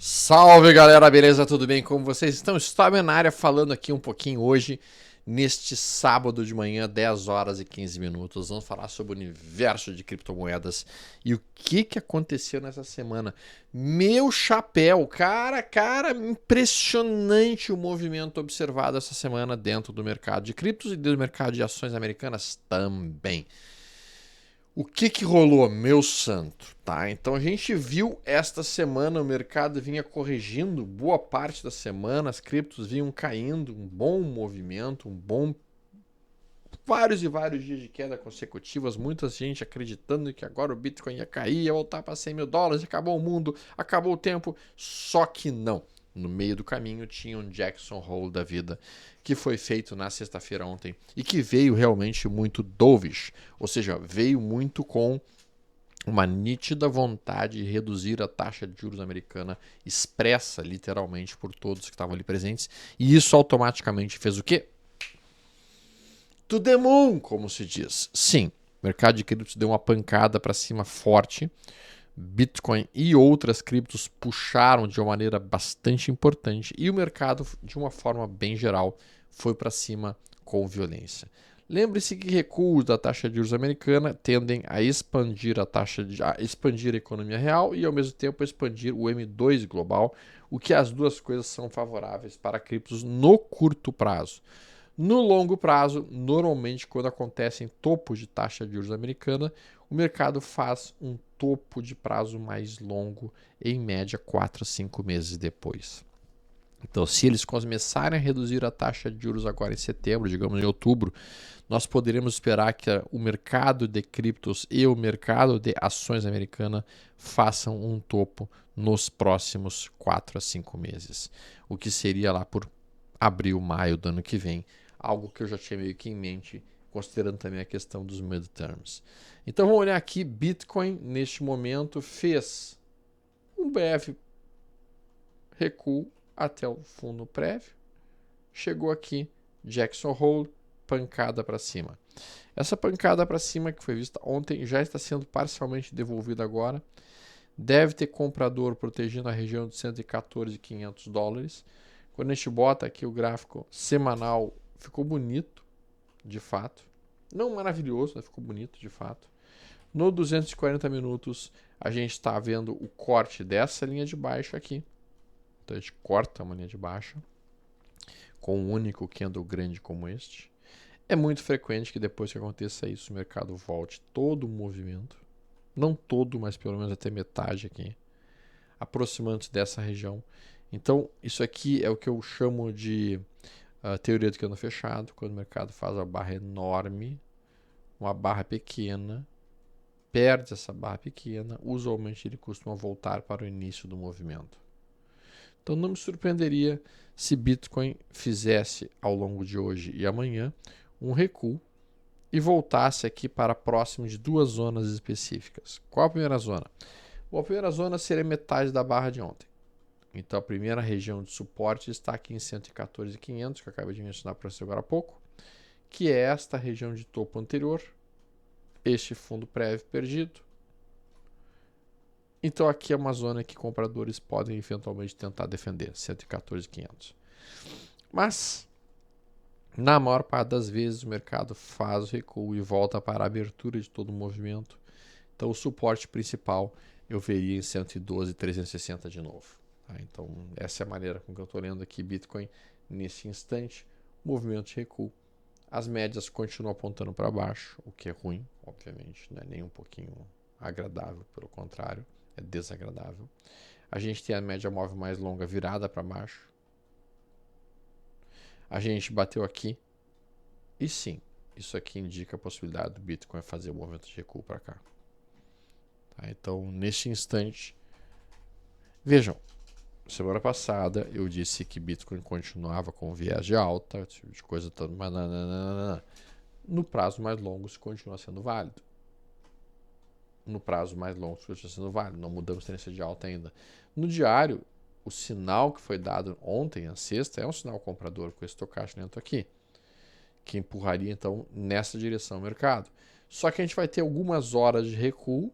Salve galera, beleza? Tudo bem? Como vocês estão? Estou na área falando aqui um pouquinho hoje, neste sábado de manhã, 10 horas e 15 minutos. Vamos falar sobre o universo de criptomoedas e o que aconteceu nessa semana. Meu chapéu, cara, impressionante o movimento observado essa semana dentro do mercado de criptos e do mercado de ações americanas também. O que rolou, meu santo, tá? Então a gente viu esta semana o mercado vinha corrigindo boa parte da semana, as criptos vinham caindo, um bom movimento, vários e vários dias de queda consecutivas, muita gente acreditando que agora o Bitcoin ia cair, ia voltar para 100 mil dólares, acabou o mundo, acabou o tempo, só que não. No meio do caminho tinha um Jackson Hole da vida, que foi feito na sexta-feira ontem e que veio realmente muito dovish, ou seja, veio muito com uma nítida vontade de reduzir a taxa de juros americana, expressa literalmente por todos que estavam ali presentes, e isso automaticamente fez o quê? To the moon, como se diz. Sim, o mercado de criptos deu uma pancada para cima forte. Bitcoin e outras criptos puxaram de uma maneira bastante importante e o mercado, de uma forma bem geral, foi para cima com violência. Lembre-se que recuos da taxa de juros americana tendem a expandir expandir a economia real e ao mesmo tempo expandir o M2 global, o que as duas coisas são favoráveis para criptos no curto prazo. No longo prazo, normalmente quando acontecem topos de taxa de juros americana, o mercado faz um topo de prazo mais longo, em média 4 a 5 meses depois. Então, se eles começarem a reduzir a taxa de juros agora em setembro, digamos em outubro, nós poderemos esperar que o mercado de criptos e o mercado de ações americana façam um topo nos próximos 4 a 5 meses, o que seria lá por abril, maio do ano que vem, algo que eu já tinha meio que em mente, considerando também a questão dos midterms. Então vamos olhar aqui, Bitcoin neste momento fez um breve recuo até o fundo prévio, chegou aqui, Jackson Hole, pancada para cima. Essa pancada para cima que foi vista ontem já está sendo parcialmente devolvida agora. Deve ter comprador protegendo a região de 114.500 dólares. Quando a gente bota aqui o gráfico semanal, ficou bonito, de fato. Não maravilhoso, mas ficou bonito, de fato. No 240 minutos, a gente está vendo o corte dessa linha de baixa aqui. Então a gente corta uma linha de baixa com um único candle grande como este. É muito frequente que depois que aconteça isso, o mercado volte todo o movimento. Não todo, mas pelo menos até metade aqui. Aproximando-se dessa região. Então, isso aqui é o que eu chamo de teoria do cano fechado, quando o mercado faz uma barra enorme, uma barra pequena, perde essa barra pequena, usualmente ele costuma voltar para o início do movimento. Então não me surpreenderia se Bitcoin fizesse ao longo de hoje e amanhã um recuo e voltasse aqui para próximo de duas zonas específicas. Qual a primeira zona? Bom, a primeira zona seria metade da barra de ontem. Então a primeira região de suporte está aqui em 114.500, que eu acabei de mencionar para você agora há pouco, que é esta região de topo anterior, este fundo prévio perdido. Então aqui é uma zona que compradores podem eventualmente tentar defender, 114.500. Mas na maior parte das vezes o mercado faz o recuo e volta para a abertura de todo o movimento. Então o suporte principal eu veria em 112.360 de novo. Tá? Então essa é a maneira com que eu estou lendo aqui Bitcoin nesse instante. Movimento de recuo. As médias continuam apontando para baixo, o que é ruim, obviamente, não é nem um pouquinho agradável, pelo contrário, é desagradável. A gente tem a média móvel mais longa virada para baixo. A gente bateu aqui. E sim, isso aqui indica a possibilidade do Bitcoin fazer o movimento de recuo para cá. Tá? Então, neste instante, vejam, semana passada eu disse que Bitcoin continuava com viés de alta, esse tipo de coisa toda, mas no prazo mais longo isso continua sendo válido. No prazo mais longo isso continua sendo válido, não mudamos tendência de alta ainda. No diário, o sinal que foi dado ontem, a sexta, é um sinal comprador com esse estocastimento aqui, que empurraria então nessa direção o mercado. Só que a gente vai ter algumas horas de recuo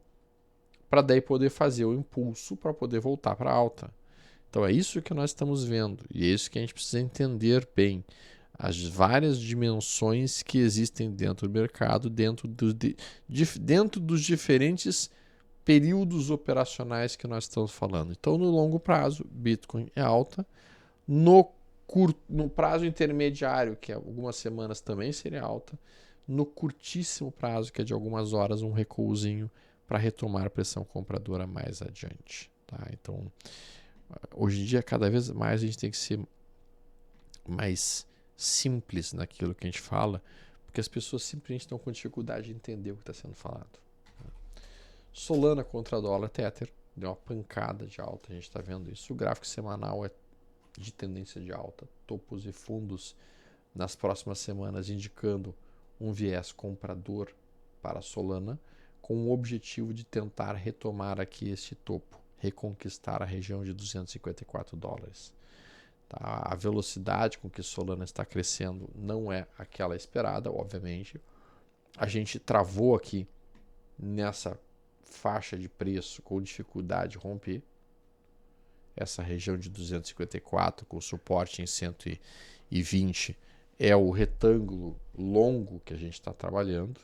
para daí poder fazer o impulso para poder voltar para alta. Então é isso que nós estamos vendo e é isso que a gente precisa entender bem. As várias dimensões que existem dentro do mercado, dentro dos diferentes períodos operacionais que nós estamos falando. Então, no longo prazo, Bitcoin é alta. No prazo intermediário, que é algumas semanas, também seria alta. No curtíssimo prazo, que é de algumas horas, um recuozinho para retomar a pressão compradora mais adiante. Tá? Então, hoje em dia, cada vez mais a gente tem que ser mais simples naquilo que a gente fala, porque as pessoas simplesmente estão com dificuldade de entender o que está sendo falado. Solana contra dólar, Tether, deu uma pancada de alta, a gente está vendo isso. O gráfico semanal é de tendência de alta, topos e fundos nas próximas semanas indicando um viés comprador para a Solana, com o objetivo de tentar retomar aqui este topo, reconquistar a região de 254 dólares. Tá? A velocidade com que Solana está crescendo não é aquela esperada, obviamente. A gente travou aqui nessa faixa de preço com dificuldade de romper. Essa região de 254 com suporte em 120 é o retângulo longo que a gente está trabalhando.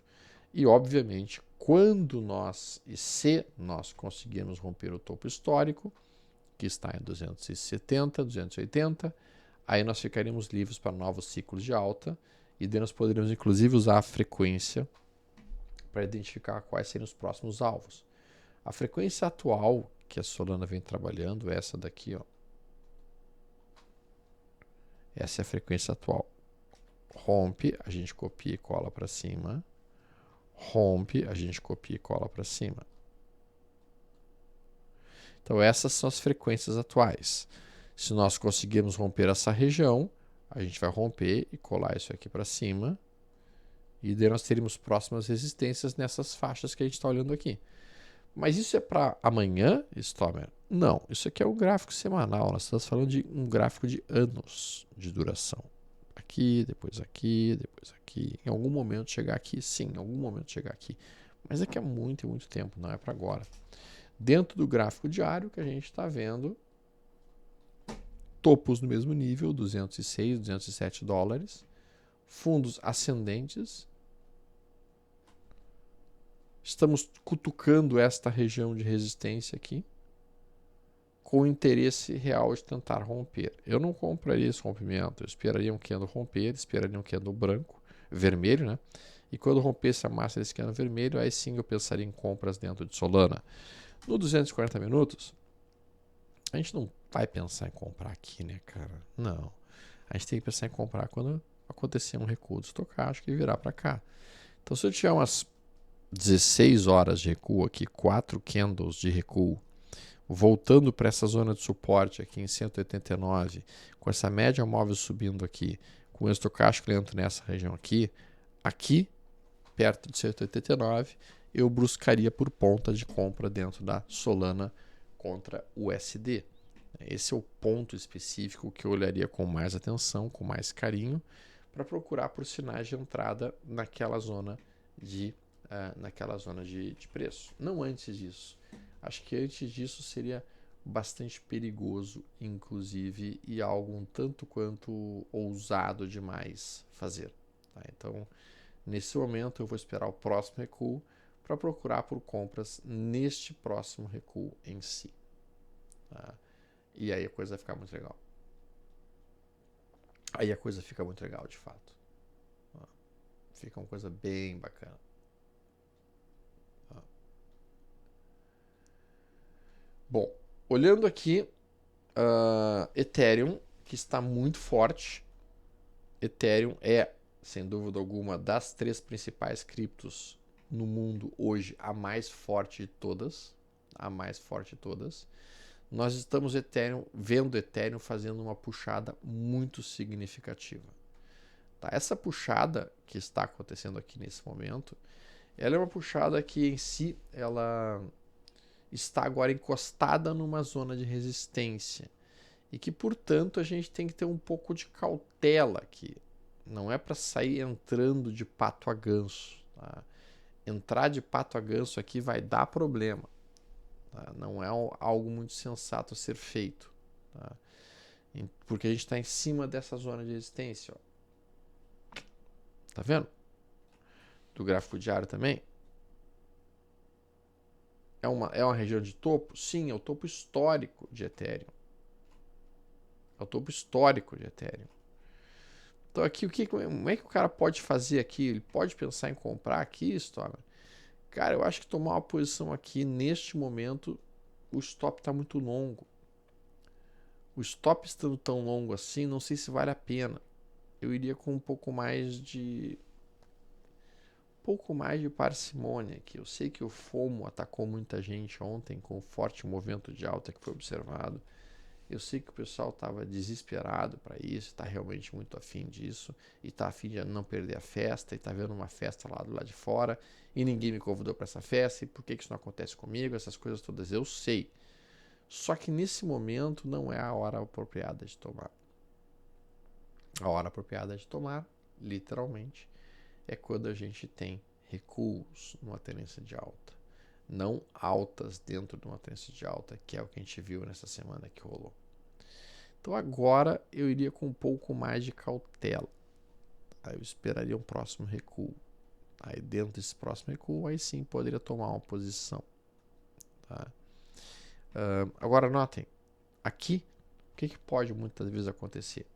E, obviamente, se nós conseguirmos romper o topo histórico, que está em 270, 280, aí nós ficaríamos livres para novos ciclos de alta e daí nós poderíamos inclusive usar a frequência para identificar quais seriam os próximos alvos. A frequência atual que a Solana vem trabalhando é essa daqui, ó. Essa é a frequência atual. Rompe, a gente copia e cola para cima. Rompe, a gente copia e cola para cima. Então essas são as frequências atuais. Se nós conseguirmos romper essa região, a gente vai romper e colar isso aqui para cima. E daí nós teríamos próximas resistências nessas faixas que a gente está olhando aqui. Mas isso é para amanhã, Stomer? Não, isso aqui é um gráfico semanal. Nós estamos falando de um gráfico de anos de duração. Aqui, depois aqui, depois aqui. Em algum momento chegar aqui, sim, em algum momento chegar aqui. Mas é que é muito e muito tempo, não é para agora. Dentro do gráfico diário que a gente está vendo topos no mesmo nível, 206, 207 dólares, fundos ascendentes. Estamos cutucando esta região de resistência aqui, com o interesse real de tentar romper. Eu não compraria esse rompimento, eu esperaria um candle romper, esperaria um candle vermelho, né? E quando rompesse a massa desse candle vermelho, aí sim eu pensaria em compras dentro de Solana. No 240 minutos, a gente não vai pensar em comprar aqui, né, cara? Não. A gente tem que pensar em comprar quando acontecer um recuo do estocástico e virar para cá. Então, se eu tiver umas 16 horas de recuo aqui, 4 candles de recuo, voltando para essa zona de suporte aqui em 189, com essa média móvel subindo aqui, com o estocástico lento nessa região aqui, perto de 189, eu buscaria por ponta de compra dentro da Solana contra o USD. Esse é o ponto específico que eu olharia com mais atenção, com mais carinho, para procurar por sinais de entrada naquela zona de preço. Não antes disso. Acho que antes disso seria bastante perigoso, inclusive, e algo um tanto quanto ousado demais fazer. Tá? Então, nesse momento, eu vou esperar o próximo recuo para procurar por compras neste próximo recuo em si. Tá? E aí a coisa vai ficar muito legal. Aí a coisa fica muito legal, de fato. Fica uma coisa bem bacana. Bom, olhando aqui, Ethereum, que está muito forte. Ethereum é, sem dúvida alguma, das 3 principais criptos no mundo hoje, a mais forte de todas. A mais forte de todas. Nós estamos vendo Ethereum fazendo uma puxada muito significativa. Tá? Essa puxada que está acontecendo aqui nesse momento, ela é uma puxada que em si ela está agora encostada numa zona de resistência e que, portanto, a gente tem que ter um pouco de cautela aqui. Não é para sair entrando de pato a ganso. Tá? Entrar de pato a ganso aqui vai dar problema. Tá? Não é algo muito sensato a ser feito. Tá? Porque a gente está em cima dessa zona de resistência. Ó. Tá vendo? Do gráfico diário também. É uma região de topo? Sim, é o topo histórico de Ethereum. É o topo histórico de Ethereum. Então aqui, como é que o cara pode fazer aqui? Ele pode pensar em comprar aqui, Stormer? Cara, eu acho que tomar uma posição aqui, neste momento, o stop está muito longo. O stop estando tão longo assim, não sei se vale a pena. Eu iria com um pouco mais de parcimônia aqui. Eu sei que o FOMO atacou muita gente ontem com o forte movimento de alta que foi observado. Eu sei que o pessoal estava desesperado para isso, está realmente muito afim disso, e está afim de não perder a festa, e está vendo uma festa lá do lado de fora, e ninguém me convidou para essa festa, e por que isso não acontece comigo? Essas coisas todas eu sei. Só que nesse momento não é a hora apropriada de tomar. A hora apropriada de tomar, literalmente, é quando a gente tem recuos numa tendência de alta. Não altas dentro de uma tendência de alta, que é o que a gente viu nessa semana que rolou. Então agora eu iria com um pouco mais de cautela. Aí eu esperaria um próximo recuo. Aí dentro desse próximo recuo, aí sim poderia tomar uma posição. Tá? Agora notem, aqui, o que pode muitas vezes acontecer?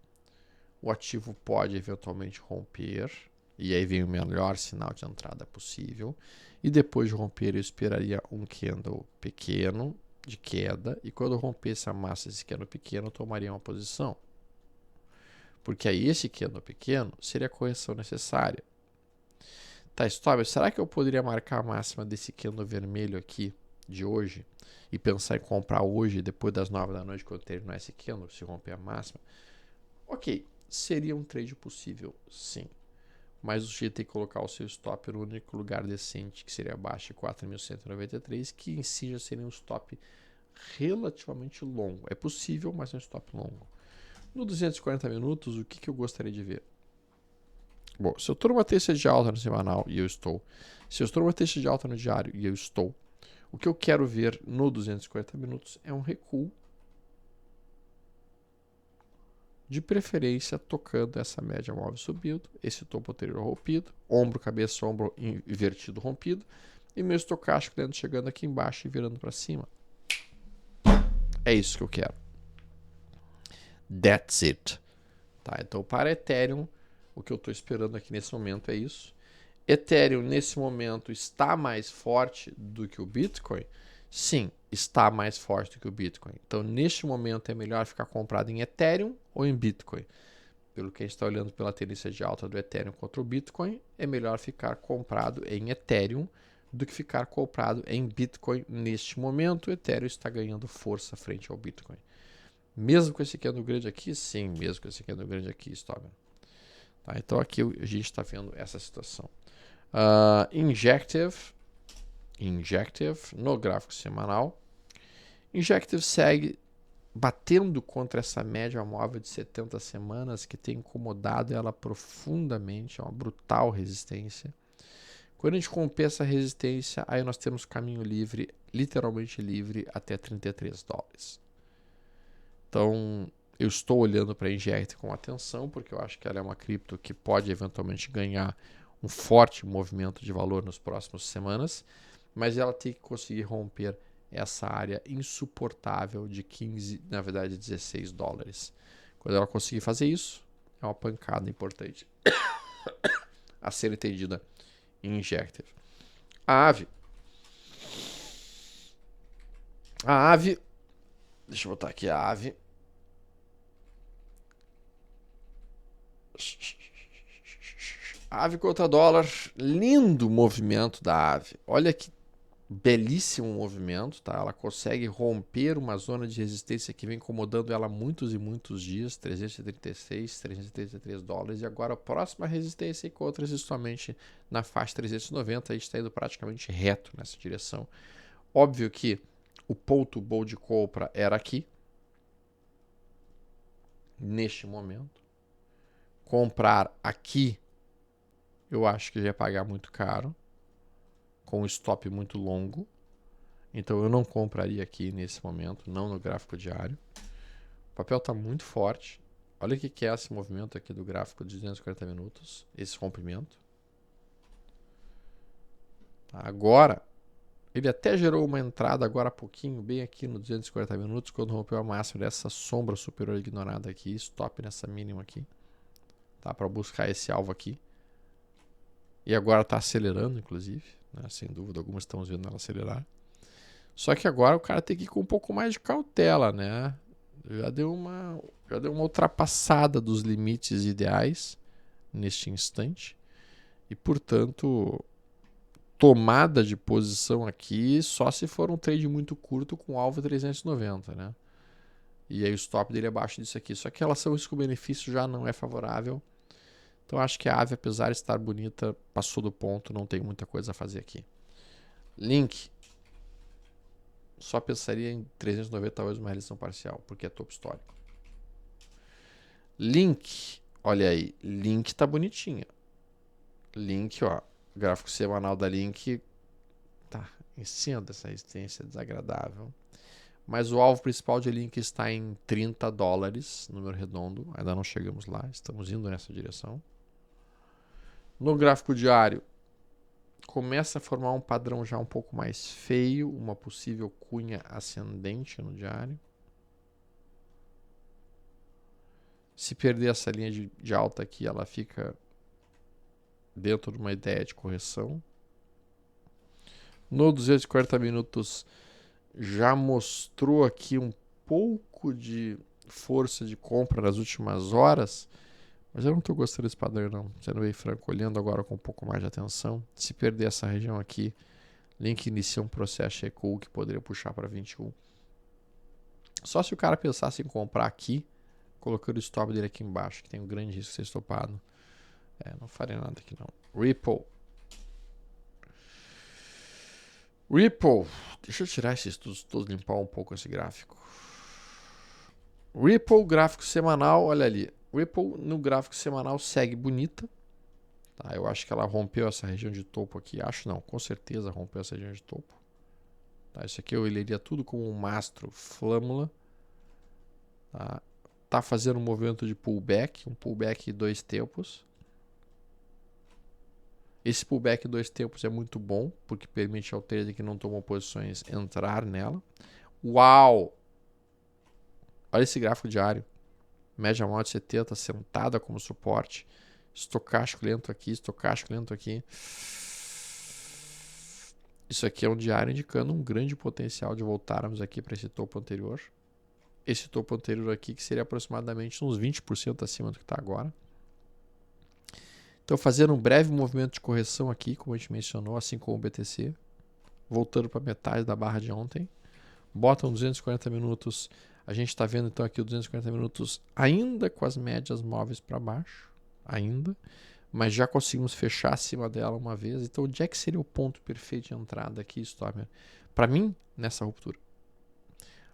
O ativo pode eventualmente romper, e aí vem o melhor sinal de entrada possível. E depois de romper, eu esperaria um candle pequeno de queda, e quando rompesse a massa desse candle pequeno, eu tomaria uma posição. Porque aí esse candle pequeno seria a correção necessária. Tá, Stober, será que eu poderia marcar a máxima desse candle vermelho aqui de hoje e pensar em comprar hoje, depois das 9 da noite, quando terminar esse candle, se romper a máxima? Ok, seria um trade possível, sim. Mas o sujeito tem que colocar o seu stop no único lugar decente, que seria abaixo de 4.193, que em si já seria um stop relativamente longo. É possível, mas é um stop longo. No 240 minutos, o que eu gostaria de ver? Bom, se eu estou numa tendência de alta no semanal, e eu estou. Se eu estou numa tendência de alta no diário, e eu estou. O que eu quero ver no 240 minutos é um recuo, de preferência tocando essa média móvel subindo, esse topo anterior rompido, ombro, cabeça, ombro invertido rompido, e meu estocástico chegando aqui embaixo e virando para cima. É isso que eu quero. That's it. Tá, então para Ethereum, o que eu estou esperando aqui nesse momento é isso. Ethereum nesse momento está mais forte do que o Bitcoin? Sim, está mais forte do que o Bitcoin. Então neste momento é melhor ficar comprado em Ethereum ou em Bitcoin? Pelo que a gente está olhando pela tendência de alta do Ethereum contra o Bitcoin, é melhor ficar comprado em Ethereum do que ficar comprado em Bitcoin neste momento. O Ethereum está ganhando força frente ao Bitcoin. Mesmo com esse candle grande aqui? Sim, mesmo com esse candle grande aqui, Stober. Tá, então aqui a gente está vendo essa situação. Injective no gráfico semanal. Injective segue batendo contra essa média móvel de 70 semanas que tem incomodado ela profundamente, é uma brutal resistência. Quando a gente romper essa resistência, aí nós temos caminho livre, literalmente livre, até 33 dólares. Então, eu estou olhando para a Inject com atenção, porque eu acho que ela é uma cripto que pode eventualmente ganhar um forte movimento de valor nas próximas semanas, mas ela tem que conseguir romper essa área insuportável de 15, na verdade 16 dólares. Quando ela conseguir fazer isso, é uma pancada importante a ser entendida em Injective. A ave, deixa eu botar aqui a ave. Ave contra dólar, lindo movimento da ave. Olha que belíssimo movimento, tá? Ela consegue romper uma zona de resistência que vem incomodando ela muitos e muitos dias, 336, 333 dólares, e agora a próxima resistência encontra-se somente na faixa 390, a gente está indo praticamente reto nessa direção. Óbvio que o ponto bom de compra era aqui, neste momento. Comprar aqui, eu acho que já ia pagar muito caro, com um stop muito longo. Então eu não compraria aqui nesse momento, não no gráfico diário. papel está muito forte. Olha o que é esse movimento aqui do gráfico de 240 minutos. Esse rompimento. Agora, ele até gerou uma entrada agora há pouquinho, bem aqui no 240 minutos, quando rompeu a máxima dessa sombra superior ignorada aqui. Stop nessa mínima aqui. Tá? Para buscar esse alvo aqui. E agora está acelerando, inclusive. Né? Sem dúvida alguma, estamos vendo ela acelerar. Só que agora o cara tem que ir com um pouco mais de cautela, né? Já deu uma ultrapassada dos limites ideais neste instante. E, portanto, tomada de posição aqui só se for um trade muito curto com alvo 390, né? E aí o stop dele é abaixo disso aqui. Só que a relação risco-benefício já não é favorável. Então acho que a ave, apesar de estar bonita, passou do ponto, não tem muita coisa a fazer aqui. Link. Só pensaria em 390 talvez uma realização parcial, porque é topo histórico. Link, olha aí, Link tá bonitinha. Link, ó, gráfico semanal da Link tá em cima dessa resistência desagradável. Mas o alvo principal de Link está em $30, número redondo. Ainda não chegamos lá, estamos indo nessa direção. No gráfico diário, começa a formar um padrão já um pouco mais feio, uma possível cunha ascendente no diário. Se perder essa linha de alta aqui, ela fica dentro de uma ideia de correção. No 240 minutos já mostrou aqui um pouco de força de compra nas últimas horas, mas eu não estou gostando desse padrão não, sendo bem franco, olhando agora com um pouco mais de atenção. Se perder essa região aqui, Link inicia um processo de recuo que poderia puxar para 21. Só se o cara pensasse em comprar aqui, colocando o stop dele aqui embaixo, que tem um grande risco de ser estopado. Não farei nada aqui não. Ripple. Deixa eu tirar esses estudos todos, limpar um pouco esse gráfico. Ripple, gráfico semanal, olha ali. Ripple no gráfico semanal segue bonita. Tá, eu acho que ela rompeu essa região de topo aqui. Acho não, com certeza rompeu essa região de topo. Tá, isso aqui eu leria tudo como um mastro flâmula. Tá fazendo um movimento de pullback, um pullback 2 tempos. Esse pullback 2 tempos é muito bom, porque permite ao trader que não tomou posições entrar nela. Uau! Olha esse gráfico diário. Média móvel de 70 sentada como suporte. Estocástico lento aqui, estocástico lento aqui. Isso aqui é um diário indicando um grande potencial de voltarmos aqui para esse topo anterior. Esse topo anterior aqui que seria aproximadamente uns 20% acima do que está agora. Então fazendo um breve movimento de correção aqui, como a gente mencionou, assim como o BTC. Voltando para metade da barra de ontem. Botam 240 minutos. A gente está vendo então aqui o 240 minutos ainda com as médias móveis para baixo. Ainda. Mas já conseguimos fechar acima dela uma vez. Então onde é que seria o ponto perfeito de entrada aqui, Stormer? Para mim, nessa ruptura.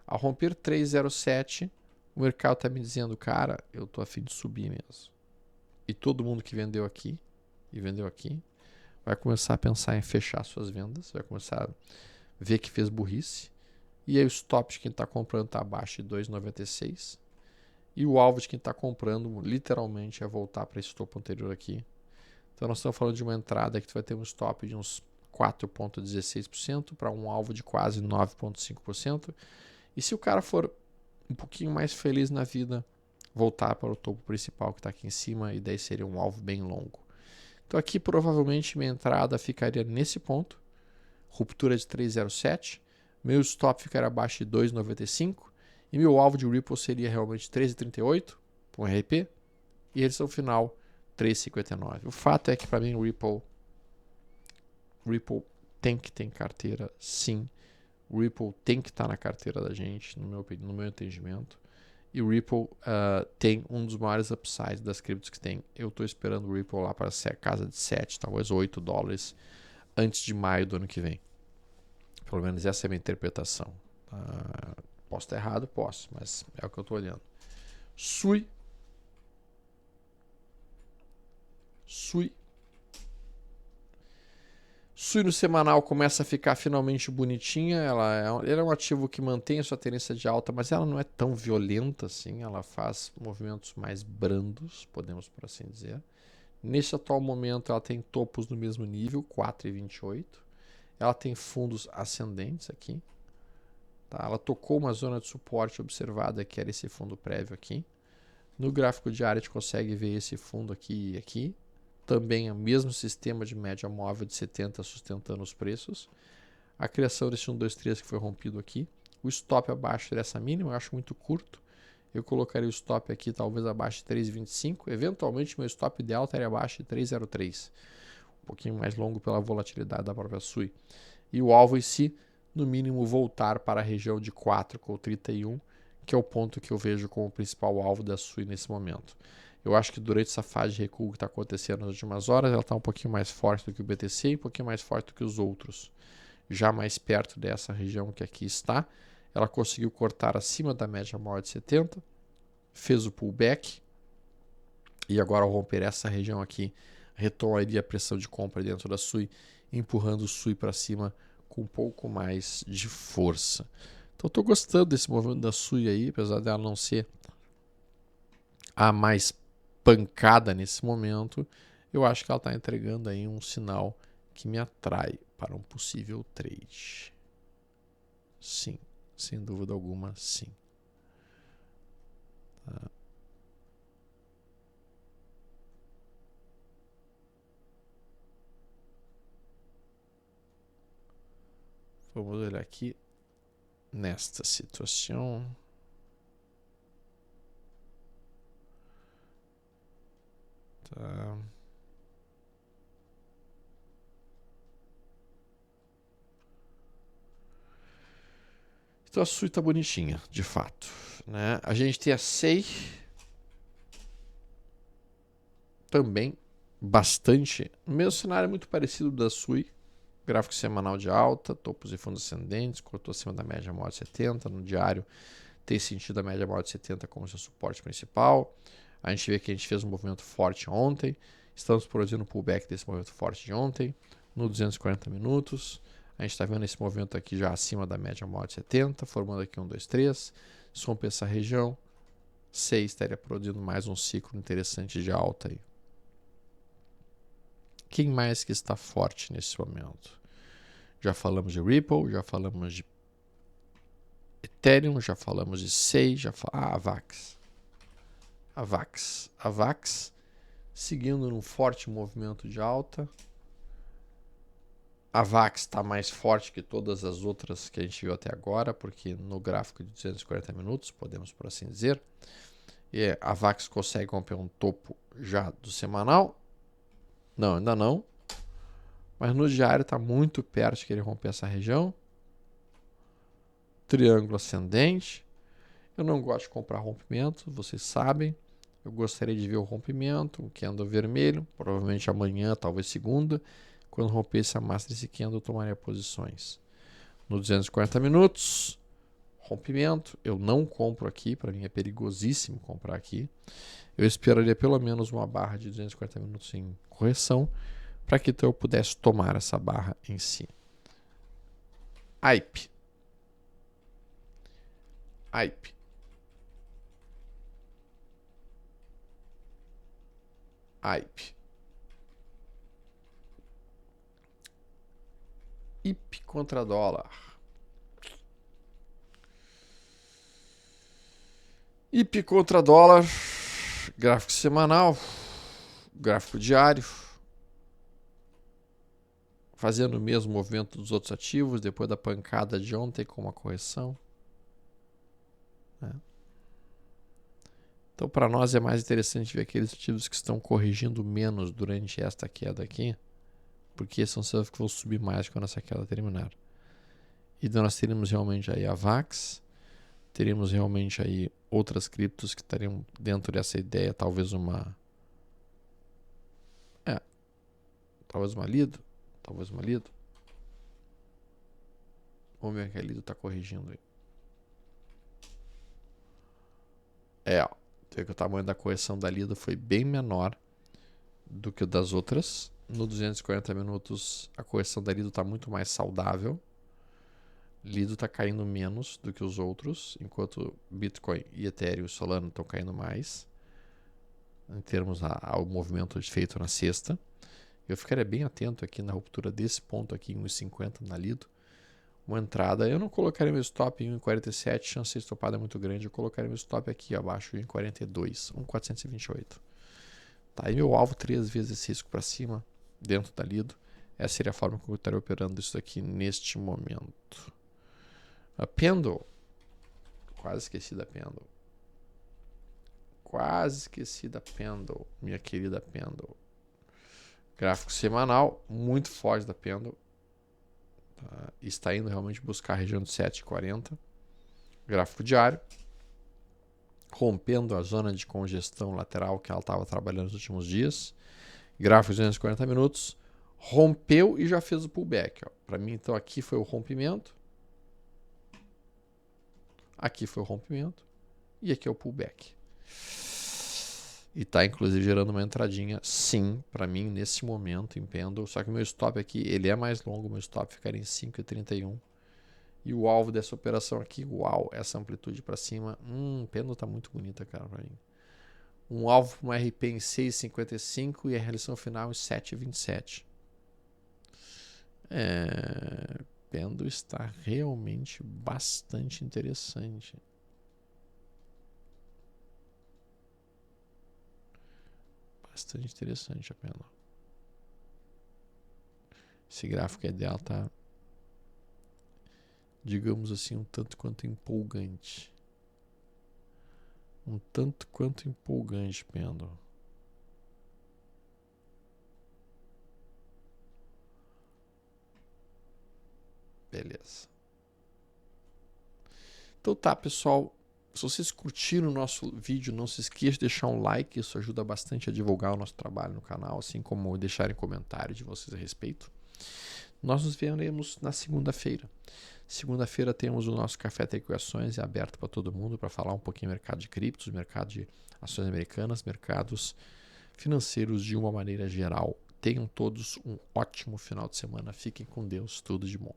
Ao romper 307, o mercado está me dizendo, cara, eu tô a fim de subir mesmo. E todo mundo que vendeu aqui e vendeu aqui vai começar a pensar em fechar suas vendas, vai começar a ver que fez burrice. E aí o stop de quem está comprando está abaixo de 2,96. E o alvo de quem está comprando literalmente é voltar para esse topo anterior aqui. Então nós estamos falando de uma entrada que vai ter um stop de uns 4,16% para um alvo de quase 9,5%. E se o cara for um pouquinho mais feliz na vida, voltar para o topo principal que está aqui em cima, e daí seria um alvo bem longo. Então aqui provavelmente minha entrada ficaria nesse ponto, ruptura de 3,07, meu stop ficaria abaixo de 2,95 e meu alvo de Ripple seria realmente 13,38 com RP e redução final 3,59. O fato é que para mim o Ripple tem que ter em carteira, sim. O Ripple tem que estar na carteira da gente, no meu entendimento. E o Ripple tem um dos maiores upsides das criptos que tem. Eu estou esperando o Ripple lá para ser a casa de 7, talvez $8 antes de maio do ano que vem. Pelo menos essa é a minha interpretação. Posso estar errado? Posso, mas é o que eu estou olhando. Sui. SUI no semanal começa a ficar finalmente bonitinha. Ela é um ativo que mantém a sua tendência de alta, mas ela não é tão violenta assim. Ela faz movimentos mais brandos, podemos por assim dizer. Nesse atual momento, ela tem topos no mesmo nível, 4,28. Ela tem fundos ascendentes aqui. Tá? Ela tocou uma zona de suporte observada, que era esse fundo prévio aqui. No gráfico diário, a gente consegue ver esse fundo aqui e aqui. Também é o mesmo sistema de média móvel de 70 sustentando os preços. A criação desse 1, 2, 3 que foi rompido aqui. O stop abaixo dessa mínima, eu acho muito curto. Eu colocaria o stop aqui talvez abaixo de 3,25. Eventualmente, meu stop ideal estaria abaixo de 3,03. Um pouquinho mais longo pela volatilidade da própria SUI. E o alvo em si, no mínimo, voltar para a região de 4,31, que é o ponto que eu vejo como o principal alvo da SUI nesse momento. Eu acho que durante essa fase de recuo que está acontecendo nas últimas horas, ela está um pouquinho mais forte do que o BTC e um pouquinho mais forte do que os outros. Já mais perto dessa região que aqui está, ela conseguiu cortar acima da média maior de 70, fez o pullback e agora ao romper essa região aqui, retomaria a pressão de compra dentro da SUI, empurrando o SUI para cima com um pouco mais de força. Então estou gostando desse movimento da SUI aí, apesar dela não ser a mais pancada nesse momento, eu acho que ela está entregando aí um sinal que me atrai para um possível trade. Sim, sem dúvida alguma, sim. Tá. Vamos olhar aqui nesta situação. Tá. Então a SUI tá bonitinha, de fato. Né? A gente tem a SEI também bastante. O mesmo cenário é muito parecido da SUI. Gráfico semanal de alta, topos e fundos ascendentes, cortou acima da média maior de 70. No diário tem sentido a média maior de 70 como seu suporte principal. A gente vê que a gente fez um movimento forte ontem. Estamos produzindo um pullback desse movimento forte de ontem, no 240 minutos. A gente está vendo esse movimento aqui já acima da média maior de 70, formando aqui 1, 2, 3. Se romper essa região, 6 estaria produzindo mais um ciclo interessante de alta aí. Quem mais que está forte nesse momento? Já falamos de Ripple, já falamos de Ethereum, já falamos de SEI, AVAX. AVAX seguindo num forte movimento de alta. A VAX está mais forte que todas as outras que a gente viu até agora, porque no gráfico de 240 minutos, podemos por assim dizer, e a VAX consegue romper um topo já do semanal. Não, ainda não. Mas no diário está muito perto de querer romper essa região. Triângulo ascendente. Eu não gosto de comprar rompimento, vocês sabem. Eu gostaria de ver o rompimento, um candle vermelho, provavelmente amanhã, talvez segunda. Quando rompesse a massa desse candle, eu tomaria posições. No 240 minutos, rompimento. Eu não compro aqui, para mim é perigosíssimo comprar aqui. Eu esperaria pelo menos uma barra de 240 minutos em correção, para que então eu pudesse tomar essa barra em si. AIP. AIP. AIP. IP contra dólar. IP contra dólar. Gráfico semanal. Gráfico diário. Fazendo o mesmo movimento dos outros ativos depois da pancada de ontem com uma correção. Então, para nós é mais interessante ver aqueles ativos que estão corrigindo menos durante esta queda aqui, porque são ativos que vão subir mais quando essa queda terminar. E então nós teríamos realmente aí a VAX, teríamos realmente aí outras criptos que estariam dentro dessa ideia, talvez uma Lido, talvez uma Lido. Vamos ver que a Lido está corrigindo aí. Tem que o tamanho da correção da Lido foi bem menor do que o das outras, no 240 minutos a correção da Lido está muito mais saudável. Lido está caindo menos do que os outros, enquanto Bitcoin e Ethereum e Solana estão caindo mais, em termos ao movimento feito na sexta. Eu ficaria bem atento aqui na ruptura desse ponto aqui em 1,50 na Lido. Uma entrada, eu não colocaria meu stop em 1,47, chance de estopada é muito grande, eu colocaria meu stop aqui abaixo em 1,42, 1,428. Tá, e meu alvo 3 vezes esse risco para cima, dentro da Lido. Essa seria a forma como eu estaria operando isso aqui neste momento. A Pendle, quase esqueci da Pendle. Quase esqueci da Pendle, minha querida Pendle. Gráfico semanal, muito forte da Pendle. Tá? Está indo realmente buscar a região de 7,40. Gráfico diário. Rompendo a zona de congestão lateral que ela estava trabalhando nos últimos dias. Gráfico de 240 minutos. Rompeu e já fez o pullback. Para mim, então, aqui foi o rompimento. Aqui foi o rompimento. E aqui é o pullback. E está, inclusive, gerando uma entradinha, sim, para mim, nesse momento, em Pendle. Só que o meu stop aqui, ele é mais longo. O meu stop ficaria em 5,31. E o alvo dessa operação aqui, uau, essa amplitude para cima. Pendle tá muito bonita, cara, para mim. Um alvo para uma RP em 6,55 e a realização final em 7,27. Pendle está realmente bastante interessante. Bastante interessante a Pendle. Esse gráfico ideal tá, digamos assim, um tanto quanto empolgante. Um tanto quanto empolgante, Pendle. Beleza. Então tá, pessoal. Se vocês curtiram o nosso vídeo, não se esqueça de deixar um like. Isso ajuda bastante a divulgar o nosso trabalho no canal, assim como deixarem comentários de vocês a respeito. Nós nos veremos na segunda-feira. Segunda-feira temos o nosso Café Tecações aberto para todo mundo para falar um pouquinho do mercado de criptos, mercado de ações americanas, mercados financeiros de uma maneira geral. Tenham todos um ótimo final de semana. Fiquem com Deus. Tudo de bom.